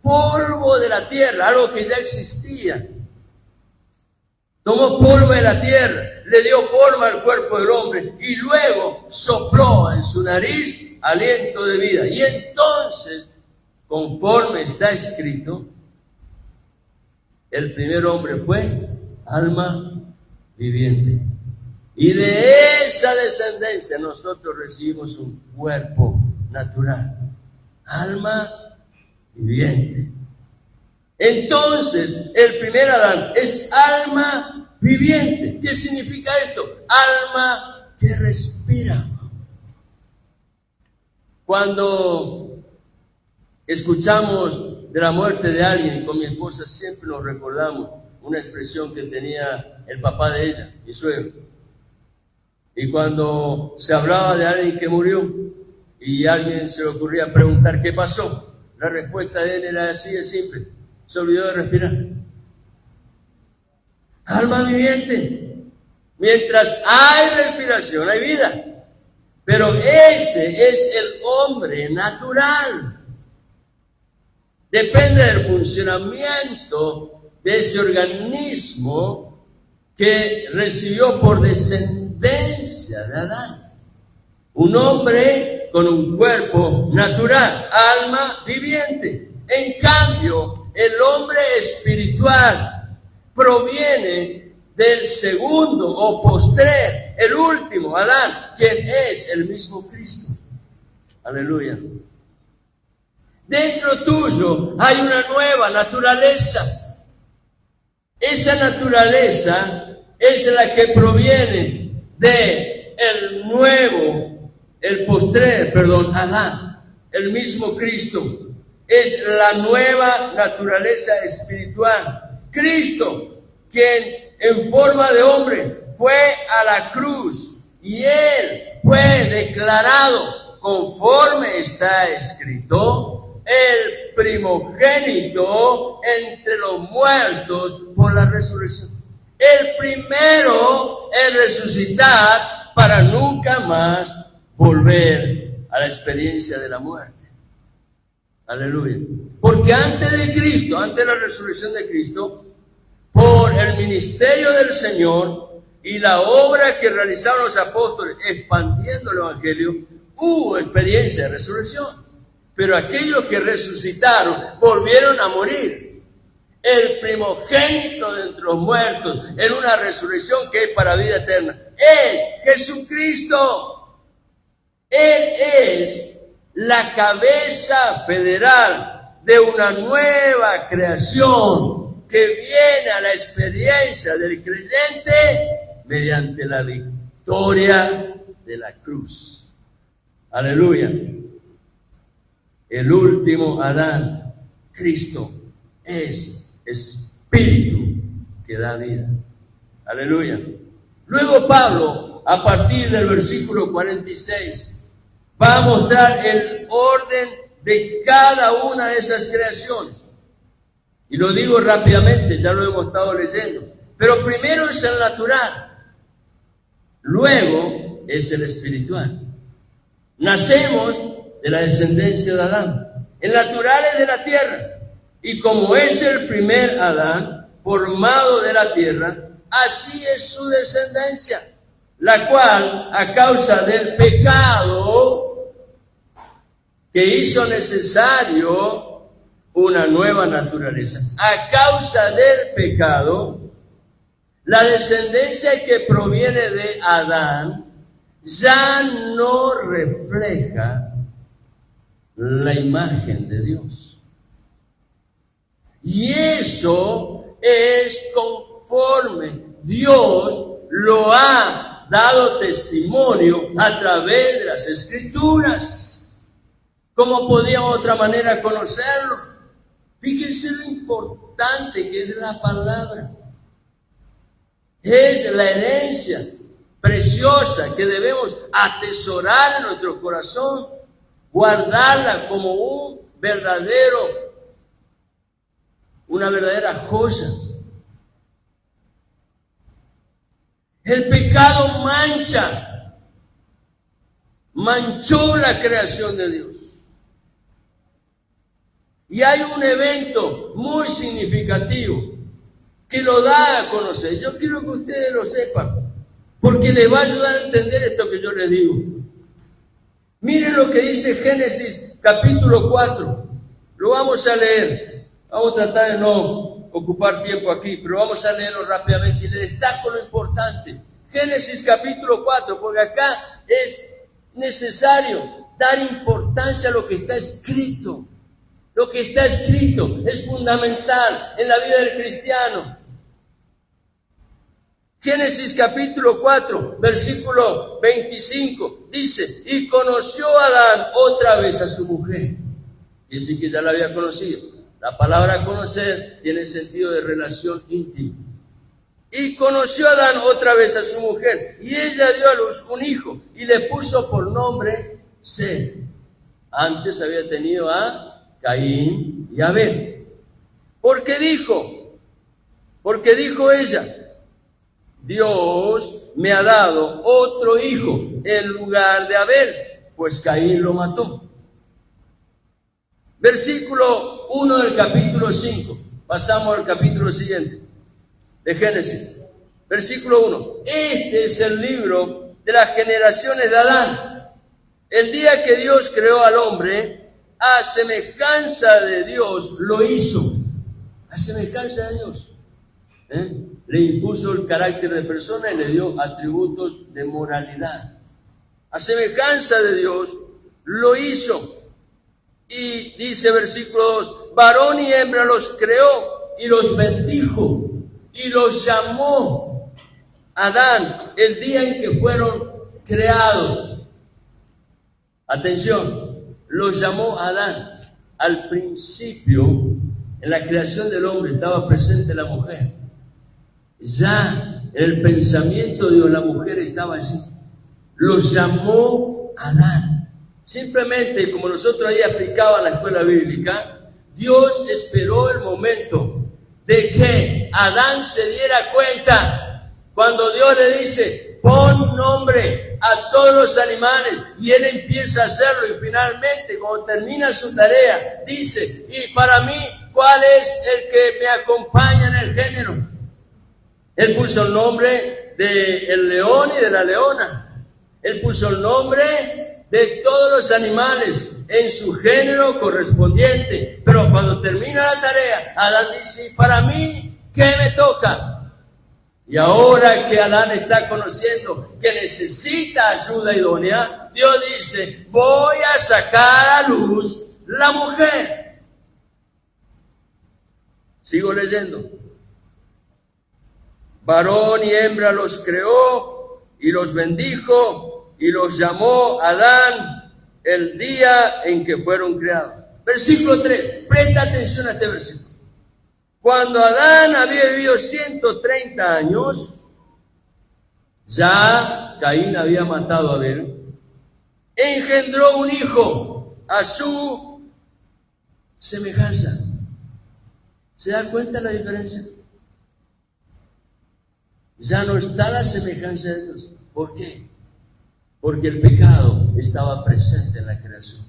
polvo de la tierra, algo que ya existía. Tomó polvo de la tierra, le dio forma al cuerpo del hombre y luego sopló en su nariz aliento de vida. Y entonces, conforme está escrito, el primer hombre fue alma viviente. Y de esa descendencia nosotros recibimos un cuerpo natural, alma viviente. Entonces, el primer Adán es alma viviente. ¿Qué significa esto? Alma que respira. Cuando escuchamos de la muerte de alguien, y con mi esposa siempre nos recordamos una expresión que tenía el papá de ella, mi suegro. Y cuando se hablaba de alguien que murió y a alguien se le ocurría preguntar qué pasó, la respuesta de él era así de simple: se olvidó de respirar. Alma viviente. Mientras hay respiración, hay vida. Pero ese es el hombre natural. Depende del funcionamiento de ese organismo que recibió por descendencia de Adán. Un hombre con un cuerpo natural, alma viviente. En cambio, el hombre espiritual proviene del segundo o postrer, el último Adán, quien es el mismo Cristo. Aleluya. Dentro tuyo hay una nueva naturaleza. Esa naturaleza es la que proviene de Adán, el mismo Cristo. Es la nueva naturaleza espiritual. Cristo, quien en forma de hombre fue a la cruz y él fue declarado, conforme está escrito, el primogénito entre los muertos por la resurrección. El primero en resucitar para nunca más volver a la experiencia de la muerte. Aleluya. Porque antes de Cristo, antes de la resurrección de Cristo, por el ministerio del Señor y la obra que realizaron los apóstoles expandiendo el evangelio, hubo experiencia de resurrección. Pero aquellos que resucitaron volvieron a morir. El primogénito de entre los muertos en una resurrección que es para vida eterna es Jesucristo. Él es la cabeza federal de una nueva creación que viene a la experiencia del creyente mediante la victoria de la cruz. Aleluya. El último Adán, Cristo, es espíritu que da vida. Aleluya. Luego Pablo, a partir del versículo 46, va a mostrar el orden de cada una de esas creaciones. Y lo digo rápidamente, ya lo hemos estado leyendo. Pero primero es el natural, luego es el espiritual. Nacemos de la descendencia de Adán. El natural es de la tierra. Y como es el primer Adán, formado de la tierra, así es su descendencia, la cual a causa del pecado que hizo necesario una nueva naturaleza. A causa del pecado, la descendencia que proviene de Adán ya no refleja la imagen de Dios. Y eso es conforme Dios lo ha dado testimonio a través de las Escrituras. ¿Cómo podíamos de otra manera conocerlo? Fíjense lo importante que es la palabra. Es la herencia preciosa que debemos atesorar en nuestro corazón, guardarla como una verdadera joya. El pecado manchó la creación de Dios. Y hay un evento muy significativo que lo da a conocer. Yo quiero que ustedes lo sepan, porque les va a ayudar a entender esto que yo les digo. Miren lo que dice Génesis capítulo 4. Lo vamos a leer. Vamos a tratar de no ocupar tiempo aquí, pero vamos a leerlo rápidamente y les destaco lo importante. Génesis capítulo 4, porque acá es necesario dar importancia a lo que está escrito. Lo que está escrito es fundamental en la vida del cristiano. Génesis capítulo 4, versículo 25, dice, y conoció Adán otra vez a su mujer. Y decir que ya la había conocido. La palabra conocer tiene sentido de relación íntima. Y conoció Adán otra vez a su mujer, y ella dio a luz un hijo, y le puso por nombre Set. Antes había tenido a Caín y Abel. Porque dijo ella, Dios me ha dado otro hijo en lugar de Abel, pues Caín lo mató. Versículo 1 del capítulo 5. Pasamos al capítulo siguiente de Génesis. Versículo 1. Este es el libro de las generaciones de Adán. El día que Dios creó al hombre, a semejanza de Dios lo hizo. A semejanza de Dios. Le impuso el carácter de persona y le dio atributos de moralidad. A semejanza de Dios lo hizo. Y dice versículo 2, varón y hembra los creó y los bendijo y los llamó Adán el día en que fueron creados. Atención, los llamó Adán. Al principio, en la creación del hombre, estaba presente la mujer. Ya en el pensamiento de Dios, la mujer estaba allí. Los llamó Adán. Simplemente, como nosotros ahí aplicaba en la escuela bíblica, Dios esperó el momento de que Adán se diera cuenta. Cuando Dios le dice, pon nombre a todos los animales, y él empieza a hacerlo, y finalmente, cuando termina su tarea, dice, y para mí, ¿cuál es el que me acompaña en el género? Él puso el nombre del león y de la leona. Él puso el nombre de todos los animales en su género correspondiente. Pero cuando termina la tarea, Adán dice, para mí, ¿qué me toca? Y ahora que Adán está conociendo que necesita ayuda idónea, Dios dice, voy a sacar a luz la mujer. Sigo leyendo. Varón y hembra los creó y los bendijo y los llamó Adán el día en que fueron creados. Versículo 3, presta atención a este versículo. Cuando Adán había vivido 130 años, ya Caín había matado a Abel, engendró un hijo a su semejanza. ¿Se da cuenta la diferencia? Ya no está la semejanza de Dios. ¿Por qué? Porque el pecado estaba presente en la creación.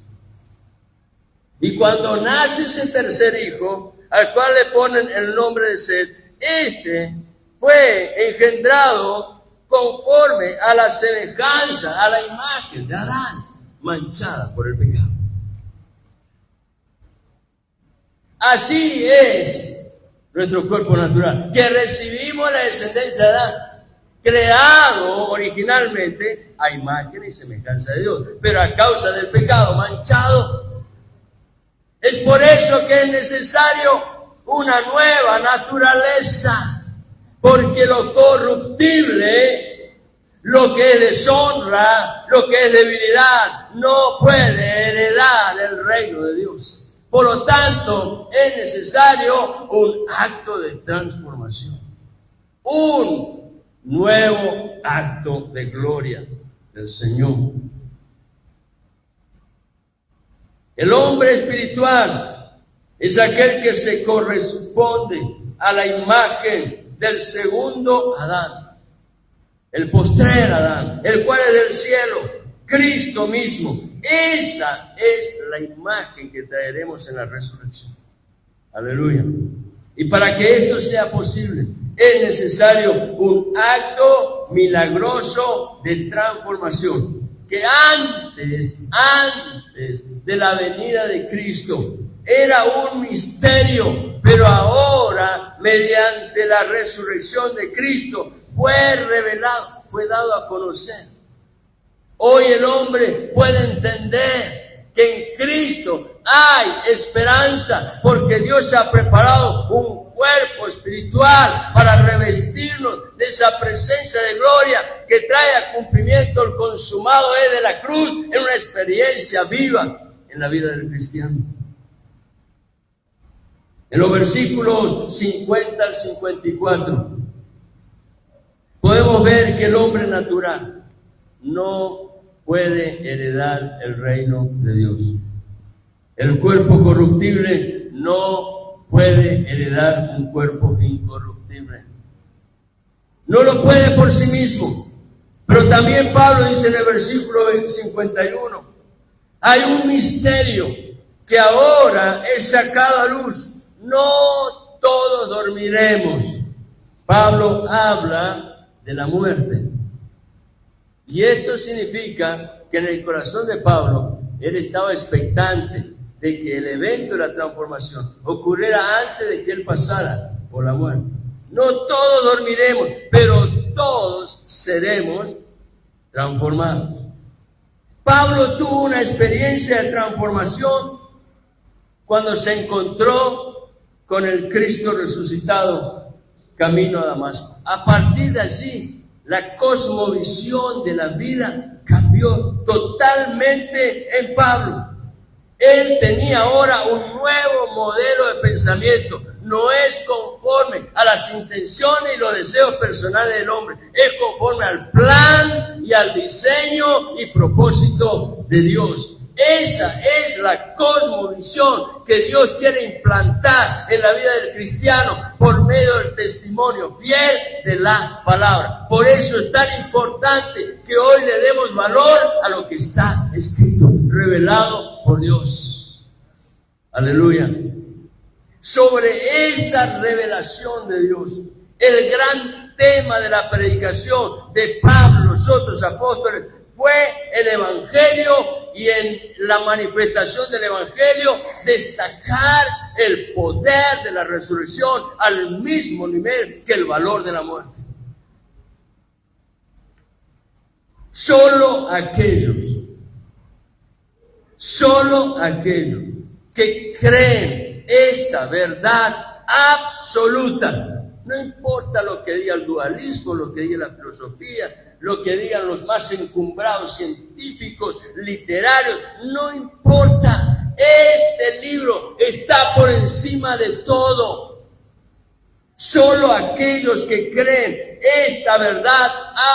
Y cuando nace ese tercer hijo, al cual le ponen el nombre de Set, este fue engendrado conforme a la semejanza, a la imagen de Adán, manchada por el pecado. Así es nuestro cuerpo natural, que recibimos la descendencia de Adán, creado originalmente a imagen y semejanza de Dios, pero a causa del pecado manchado. Es por eso que es necesario una nueva naturaleza, porque lo corruptible, lo que es deshonra, lo que es debilidad, no puede heredar el reino de Dios. Por lo tanto, es necesario un acto de transformación, un nuevo acto de gloria del Señor. El hombre espiritual es aquel que se corresponde a la imagen del segundo Adán, el postrer Adán, el cual es del cielo, Cristo mismo. Esa es la imagen que traeremos en la resurrección. Aleluya. Y para que esto sea posible, es necesario un acto milagroso de transformación, que antes de la venida de Cristo era un misterio, pero ahora, mediante la resurrección de Cristo, fue revelado, fue dado a conocer. Hoy el hombre puede entender que en Cristo hay esperanza, porque Dios ha preparado un cuerpo espiritual para revestirnos de esa presencia de gloria que trae a cumplimiento el consumado de la cruz en una experiencia viva en la vida del cristiano. En los versículos 50 al 54 podemos ver que el hombre natural no puede heredar el reino de Dios. El cuerpo corruptible no puede heredar un cuerpo incorruptible. No lo puede por sí mismo. Pero también Pablo dice en el versículo 51, hay un misterio que ahora es sacado a luz. No todos dormiremos. Pablo habla de la muerte. Y esto significa que en el corazón de Pablo, él estaba expectante de que el evento de la transformación ocurriera antes de que él pasara por la muerte. No todos dormiremos, pero todos seremos transformados. Pablo tuvo una experiencia de transformación cuando se encontró con el Cristo resucitado camino a Damasco. A partir de allí, la cosmovisión de la vida cambió totalmente en Pablo. Él tenía ahora un nuevo modelo de pensamiento. No es conforme a las intenciones y los deseos personales del hombre. Es conforme al plan y al diseño y propósito de Dios. Esa es la cosmovisión que Dios quiere implantar en la vida del cristiano por medio del testimonio fiel de la palabra. Por eso es tan importante que hoy le demos valor a lo que está escrito, revelado por Dios. Aleluya. Sobre esa revelación de Dios, el gran tema de la predicación de Pablo, los otros apóstoles, fue el Evangelio, y en la manifestación del Evangelio destacar el poder de la resurrección al mismo nivel que el valor de la muerte. Solo aquellos que creen esta verdad absoluta, no importa lo que diga el dualismo, lo que diga la filosofía, lo que digan los más encumbrados científicos, literarios, no importa. Este libro está por encima de todo. Solo aquellos que creen esta verdad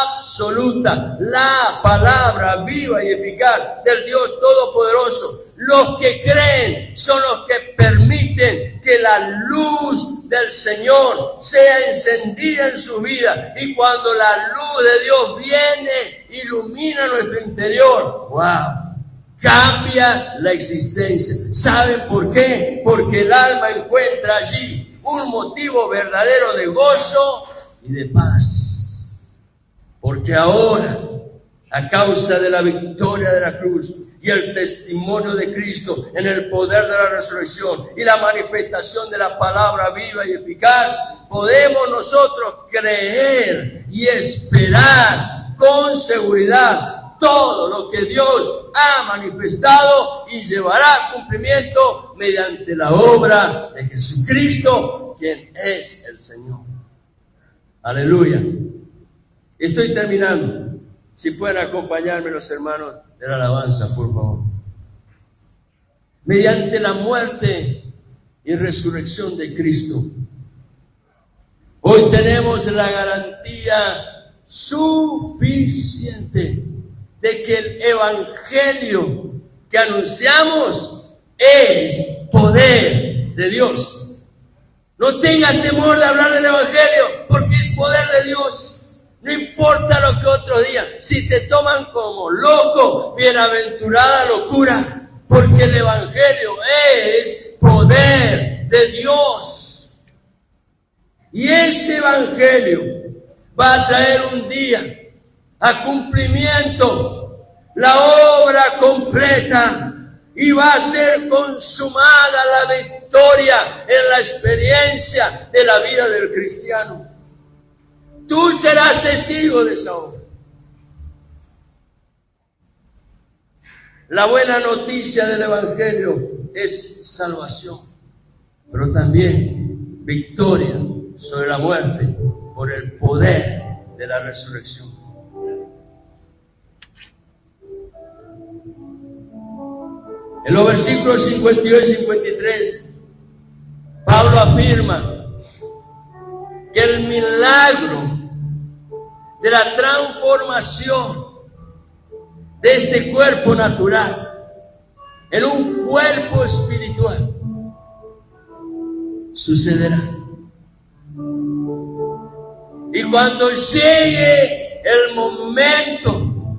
absoluta, la palabra viva y eficaz del Dios Todopoderoso, los que creen son los que permiten que la luz del Señor sea encendida en su vida. Y cuando la luz de Dios viene, ilumina nuestro interior. ¡Wow! Cambia la existencia. ¿Saben por qué? Porque el alma encuentra allí un motivo verdadero de gozo y de paz. Porque ahora, a causa de la victoria de la cruz y el testimonio de Cristo en el poder de la resurrección y la manifestación de la palabra viva y eficaz, podemos nosotros creer y esperar con seguridad todo lo que Dios ha manifestado y llevará a cumplimiento mediante la obra de Jesucristo, quien es el Señor. Aleluya. Estoy terminando. Si pueden acompañarme los hermanos de la alabanza, por favor. Mediante la muerte y resurrección de Cristo, hoy tenemos la garantía suficiente de que el evangelio que anunciamos es poder de Dios. No tengas temor de hablar del evangelio, porque es poder de Dios. No importa lo que otros digan. Si te toman como loco, bienaventurada locura, porque el evangelio es poder de Dios. Y ese evangelio va a traer un día a cumplimiento la obra completa y va a ser consumada la victoria en la experiencia de la vida del cristiano. Tú serás testigo de esa obra. La buena noticia del evangelio es salvación, pero también victoria sobre la muerte por el poder de la resurrección. En los versículos 52 y 53, Pablo afirma que el milagro de la transformación de este cuerpo natural en un cuerpo espiritual sucederá. Y cuando llegue el momento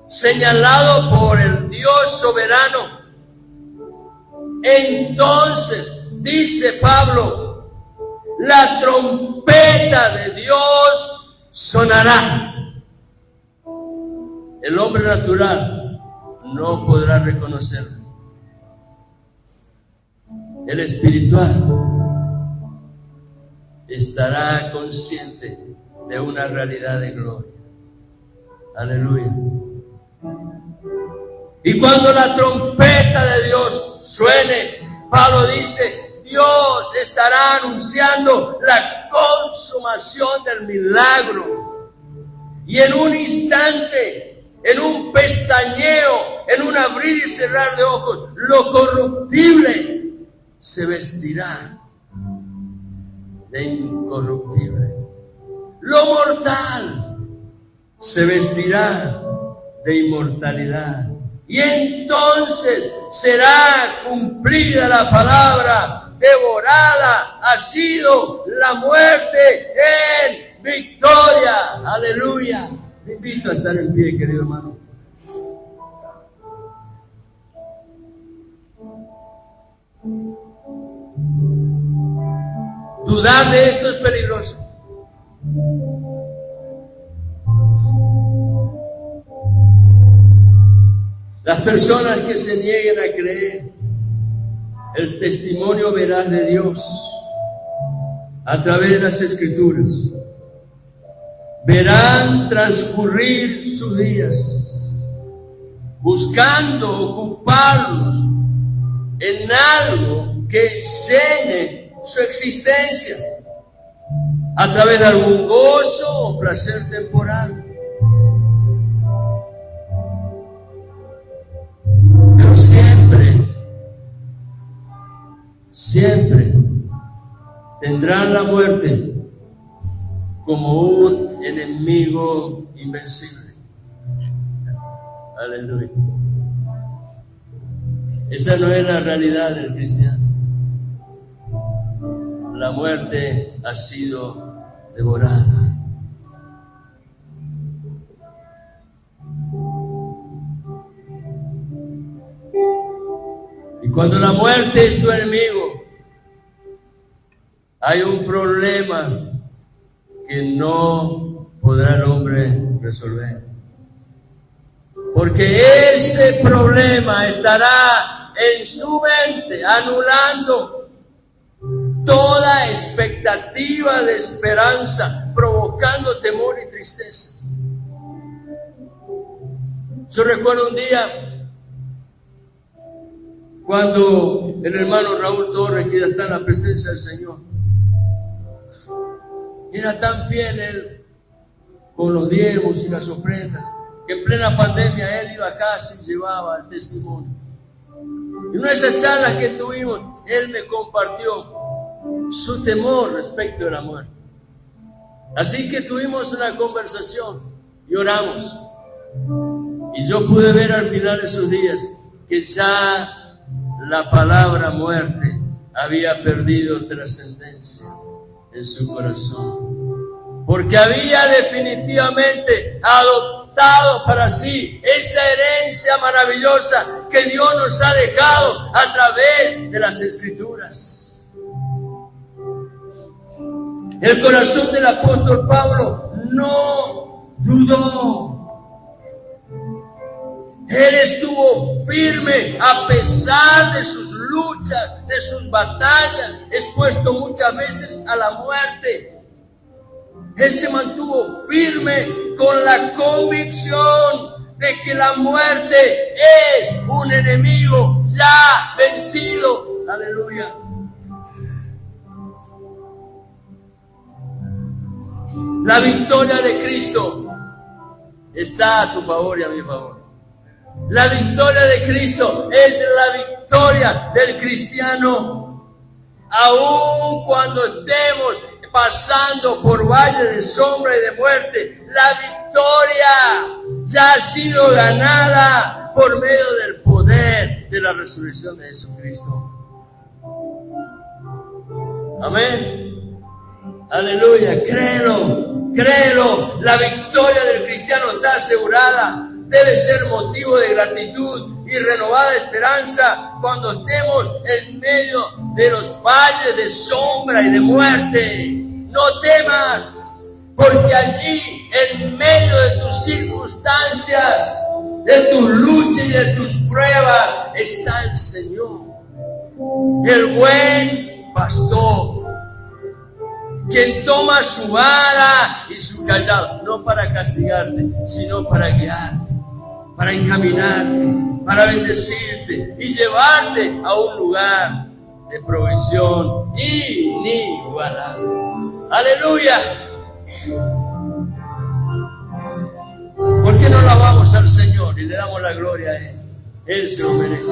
señalado por el Dios soberano, entonces, dice Pablo, la trompeta de Dios sonará. El hombre natural no podrá reconocerlo. El espiritual estará consciente de una realidad de gloria. Aleluya. Y cuando la trompeta de Dios suene, Pablo dice, Dios estará anunciando la consumación del milagro. Y en un instante, en un pestañeo, en un abrir y cerrar de ojos, lo corruptible se vestirá de incorruptible. Lo mortal se vestirá de inmortalidad. Y entonces será cumplida la palabra, devorada ha sido la muerte en victoria. Aleluya. Te invito a estar en pie, querido hermano. Dudar de esto es peligroso. Las personas que se nieguen a creer el testimonio veraz de Dios a través de las Escrituras verán transcurrir sus días buscando ocuparlos en algo que llene su existencia a través de algún gozo o placer temporal. Pero siempre tendrán la muerte como un enemigo invencible. Aleluya. Esa no es la realidad del cristiano. La muerte ha sido devorada. Y cuando la muerte es tu enemigo, hay un problema que no podrá el hombre resolver. Porque ese problema estará en su mente, anulando toda expectativa de esperanza, provocando temor y tristeza. Yo recuerdo un día cuando el hermano Raúl Torres, que ya está en la presencia del Señor, era tan fiel él con los diezmos y las ofrendas, que en plena pandemia él iba a casa y llevaba el testimonio. En una de esas charlas que tuvimos, él me compartió su temor respecto de la muerte. Así que tuvimos una conversación y oramos. Y yo pude ver al final de esos días que ya la palabra muerte había perdido trascendencia en su corazón, porque había definitivamente adoptado para sí esa herencia maravillosa que Dios nos ha dejado a través de las Escrituras. El corazón del apóstol Pablo no dudó. Él estuvo firme a pesar de sus luchas, de sus batallas, expuesto muchas veces a la muerte. Él se mantuvo firme con la convicción de que la muerte es un enemigo ya vencido. Aleluya. La victoria de Cristo está a tu favor y a mi favor. La victoria de Cristo es la victoria del cristiano. Aun cuando estemos pasando por valle de sombra y de muerte, la victoria ya ha sido ganada por medio del poder de la resurrección de Jesucristo. Amén. Aleluya. Créelo. La victoria del cristiano está asegurada. Debe ser motivo de gratitud y renovada esperanza cuando estemos en medio de los valles de sombra y de muerte. No temas, porque allí, en medio de tus circunstancias, de tus luchas y de tus pruebas, está el Señor, el buen pastor, quien toma su vara y su callado, no para castigarte, sino para guiarte, para encaminarte, para bendecirte y llevarte a un lugar de provisión inigualable. ¡Aleluya! ¿Por qué no alabamos al Señor y le damos la gloria a Él? Él se lo merece.